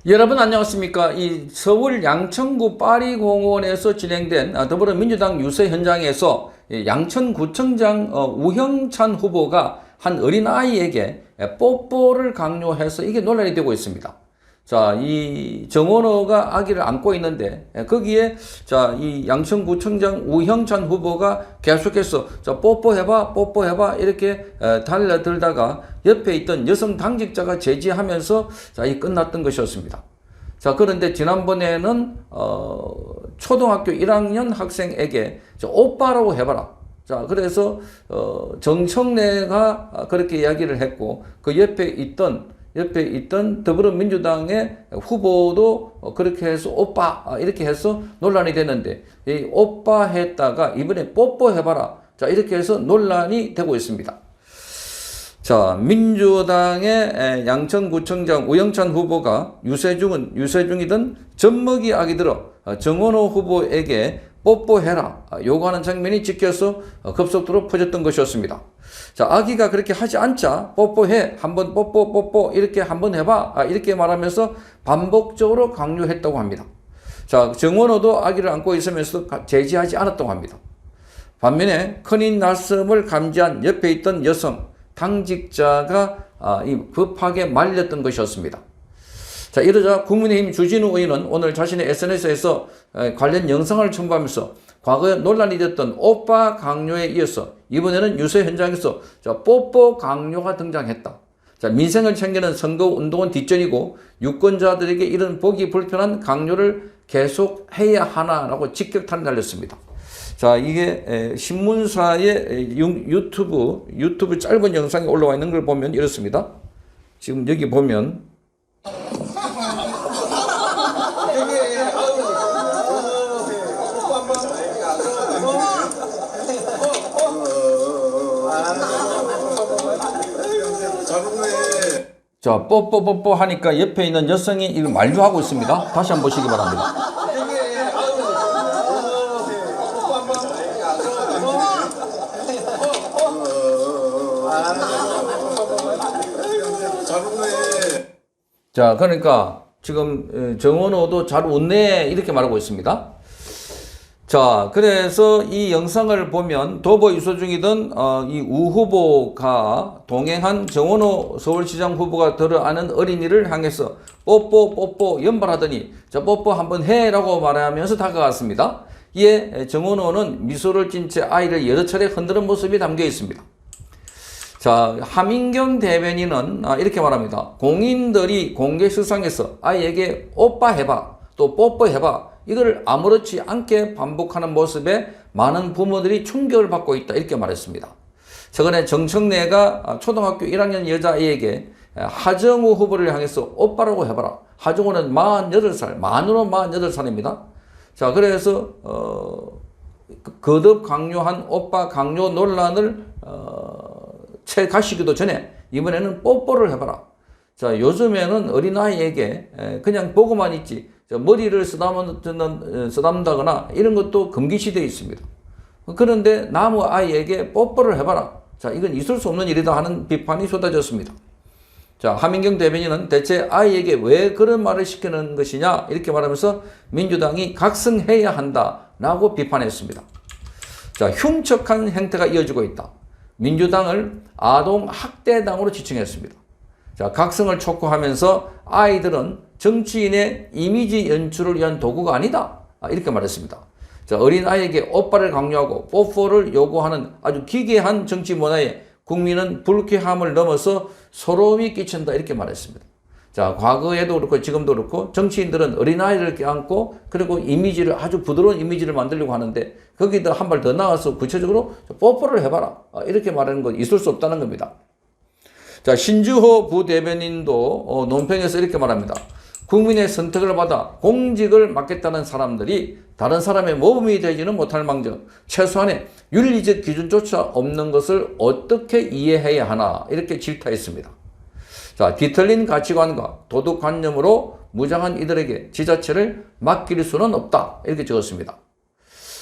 여러분 안녕하십니까? 이 서울 양천구 파리공원에서 진행된 더불어민주당 유세 현장에서 양천구청장 우형찬 후보가 한 어린아이에게 뽀뽀를 강요해서 이게 논란이 되고 있습니다. 자, 이 정원호가 아기를 안고 있는데 거기에 이 양천구청장 우형찬 후보가 계속해서 뽀뽀해봐 이렇게 달려들다가 옆에 있던 여성 당직자가 제지하면서 이 끝났던 것이었습니다. 자, 그런데 지난번에는 초등학교 1학년 학생에게 오빠라고 해봐라. 자, 그래서 정청래가 그렇게 이야기를 했고 그 옆에 있던 더불어민주당의 후보도 그렇게 해서 오빠 이렇게 해서 논란이 됐는데 이 오빠 했다가 이번에 뽀뽀해봐라. 자, 이렇게 해서 논란이 되고 있습니다. 자, 민주당의 양천구청장 우영찬 후보가 유세 중이던 젖먹이 아기 들어 정원호 후보에게 뽀뽀해라 요구하는 장면이 찍혀서 급속도로 퍼졌던 것이었습니다. 자, 아기가 그렇게 하지 않자 뽀뽀해 한번 뽀뽀 이렇게 한번 해봐 이렇게 말하면서 반복적으로 강요했다고 합니다. 자, 정원호도 아기를 안고 있으면서 제지하지 않았다고 합니다. 반면에 큰인 날쌘을 감지한 옆에 있던 여성 당직자가 급하게 말렸던 것이었습니다. 자, 이러자 국민의힘 주진우 의원은 오늘 자신의 SNS에서 관련 영상을 첨부하면서 과거에 논란이 됐던 오빠 강요에 이어서 이번에는 유세 현장에서 뽀뽀 강요가 등장했다. 자, 민생을 챙기는 선거운동은 뒷전이고 유권자들에게 이런 보기 불편한 강요를 계속해야 하나라고 직격탄을 날렸습니다. 자, 이게 신문사의 유튜브 짧은 영상에 올라와 있는 걸 보면 이렇습니다. 지금 여기 보면 자, 뽀뽀 하니까 옆에 있는 여성이 이걸 만류하고 있습니다. 다시 한번 보시기 바랍니다. 자, 그러니까 지금 정원호도 잘 웃네 이렇게 말하고 있습니다. 자, 그래서 이 영상을 보면 도보 유서 중이던 이 우 후보가 동행한 정원호 서울시장 후보가 들어안은 어린이를 향해서 뽀뽀 연발하더니 자, 뽀뽀 한번 해라고 말하면서 다가갔습니다. 이에 정원호는 미소를 띤 채 아이를 여러 차례 흔드는 모습이 담겨 있습니다. 자, 하민경 대변인은 이렇게 말합니다. 공인들이 공개 시상에서 아이에게 오빠 해봐 또 뽀뽀해봐 이걸 아무렇지 않게 반복하는 모습에 많은 부모들이 충격을 받고 있다 이렇게 말했습니다. 최근에 정청래가 초등학교 1학년 여자아이에게 하정우 후보를 향해서 오빠라고 해봐라. 하정우는 48살, 만으로 48살입니다. 자, 그래서 거듭 강요한 오빠 강요 논란을 채 가시기도 전에 이번에는 뽀뽀를 해봐라. 자, 요즘에는 어린아이에게 그냥 보고만 있지 머리를 쓰담다거나 이런 것도 금기시되어 있습니다. 그런데 나무 아이에게 뽀뽀를 해봐라. 자, 이건 있을 수 없는 일이다 하는 비판이 쏟아졌습니다. 자, 하민경 대변인은 대체 아이에게 왜 그런 말을 시키는 것이냐 이렇게 말하면서 민주당이 각성해야 한다라고 비판했습니다. 자, 흉측한 행태가 이어지고 있다. 민주당을 아동 학대당으로 지칭했습니다. 자, 각성을 촉구하면서 아이들은 정치인의 이미지 연출을 위한 도구가 아니다. 이렇게 말했습니다. 자, 어린아이에게 오빠를 강요하고 뽀뽀를 요구하는 아주 기괴한 정치 문화에 국민은 불쾌함을 넘어서 서러움이 끼친다. 이렇게 말했습니다. 자, 과거에도 그렇고 지금도 그렇고 정치인들은 어린아이를 껴안고 그리고 아주 부드러운 이미지를 만들려고 하는데 거기다 한 발 더 나가서 구체적으로 뽀뽀를 해봐라. 이렇게 말하는 건 있을 수 없다는 겁니다. 자, 신주호 부대변인도 논평에서 이렇게 말합니다. 국민의 선택을 받아 공직을 맡겠다는 사람들이 다른 사람의 모범이 되지는 못할 망정 최소한의 윤리적 기준조차 없는 것을 어떻게 이해해야 하나 이렇게 질타했습니다. 자, 뒤틀린 가치관과 도덕관념으로 무장한 이들에게 지자체를 맡길 수는 없다 이렇게 적었습니다.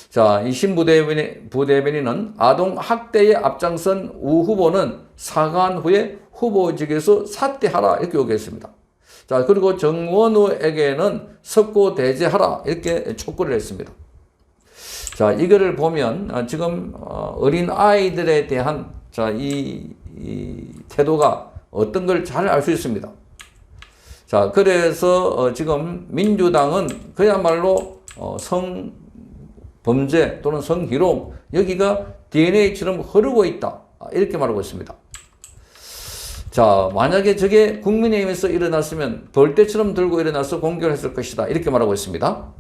자, 이 신 부대변인은 아동 학대에 앞장선 우 후보는 사과한 후에 후보직에서 사퇴하라 이렇게 요구했습니다. 자, 그리고 정원우에게는 석고대죄하라 이렇게 촉구를 했습니다. 자, 이거를 보면 지금 어린 아이들에 대한 자, 이 태도가 어떤 걸 잘 알 수 있습니다. 자, 그래서 지금 민주당은 그야말로 성범죄 또는 성희롱 여기가 DNA처럼 흐르고 있다 이렇게 말하고 있습니다. 자, 만약에 저게 국민의힘에서 일어났으면 벌떼처럼 들고 일어나서 공격을 했을 것이다 이렇게 말하고 있습니다.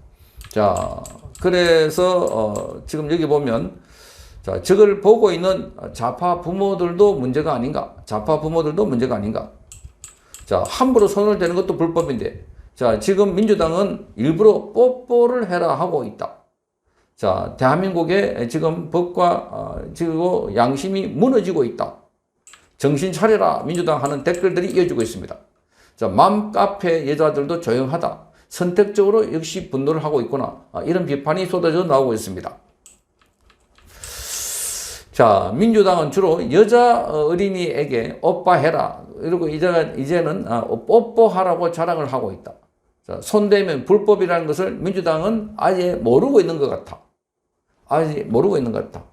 자, 그래서 지금 여기 보면 자, 저걸 보고 있는 좌파 부모들도 문제가 아닌가? 좌파 부모들도 문제가 아닌가? 자, 함부로 손을 대는 것도 불법인데, 자, 지금 민주당은 일부러 뽀뽀를 해라 하고 있다. 자, 대한민국의 지금 법과 지금 양심이 무너지고 있다. 정신 차려라 민주당 하는 댓글들이 이어지고 있습니다. 자, 맘카페 여자들도 조용하다. 선택적으로 역시 분노를 하고 있구나. 이런 비판이 쏟아져 나오고 있습니다. 자, 민주당은 주로 여자 어린이에게 오빠 해라. 이러고 이제는 뽀뽀하라고 자랑을 하고 있다. 자, 손대면 불법이라는 것을 민주당은 아예 모르고 있는 것 같아. 아예 모르고 있는 것 같아.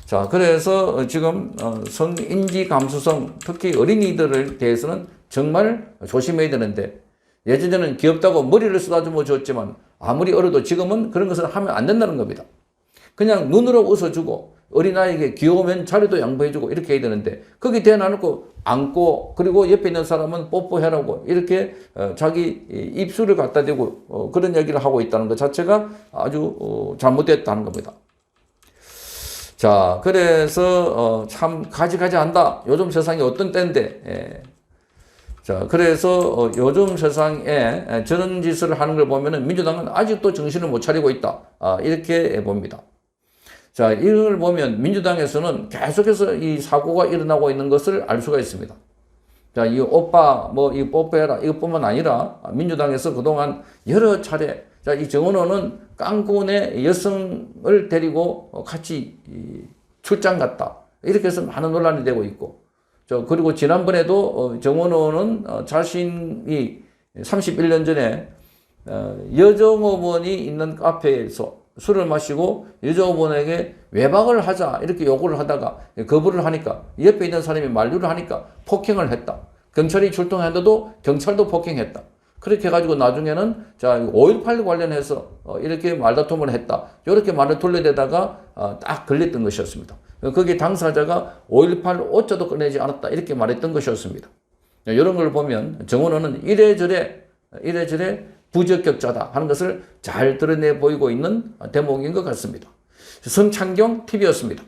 자, 그래서 지금 성인지 감수성, 특히 어린이들에 대해서는 정말 조심해야 되는데, 예전에는 귀엽다고 머리를 쓰다듬어 줬지만 아무리 어려도 지금은 그런 것을 하면 안 된다는 겁니다. 그냥 눈으로 웃어주고 어린아이에게 귀여우면 자리도 양보해주고 이렇게 해야 되는데, 거기 대놔놓고 안고 그리고 옆에 있는 사람은 뽀뽀해라고 이렇게 자기 입술을 갖다 대고 그런 얘기를 하고 있다는 것 자체가 아주 잘못됐다는 겁니다. 자, 그래서 참 가지가지한다. 요즘 세상이 어떤 때인데, 예. 자, 그래서 요즘 세상에 저런 짓을 하는 걸 보면은 민주당은 아직도 정신을 못 차리고 있다. 이렇게 봅니다. 자, 이걸 보면 민주당에서는 계속해서 이 사고가 일어나고 있는 것을 알 수가 있습니다. 자, 이 오빠, 이 뽀뽀해라. 이것뿐만 아니라 민주당에서 그동안 여러 차례, 자, 이 정원호는 깡군의 여성을 데리고 같이 출장 갔다. 이렇게 해서 많은 논란이 되고 있고, 그리고 지난번에도 정원호는 자신이 31년 전에 여정업원이 있는 카페에서 술을 마시고 여정업원에게 외박을 하자 이렇게 요구를 하다가 거부를 하니까 옆에 있는 사람이 만류를 하니까 폭행을 했다. 경찰이 출동했는데도 경찰도 폭행했다. 그렇게 해가지고 나중에는 자 5.18 관련해서 이렇게 말다툼을 했다. 이렇게 말을 돌려대다가 딱 걸렸던 것이었습니다. 거기 당사자가 5.18 오자도 꺼내지 않았다. 이렇게 말했던 것이었습니다. 이런 걸 보면 정원호는 이래저래 부적격자다 하는 것을 잘 드러내 보이고 있는 대목인 것 같습니다. 성창경 TV였습니다.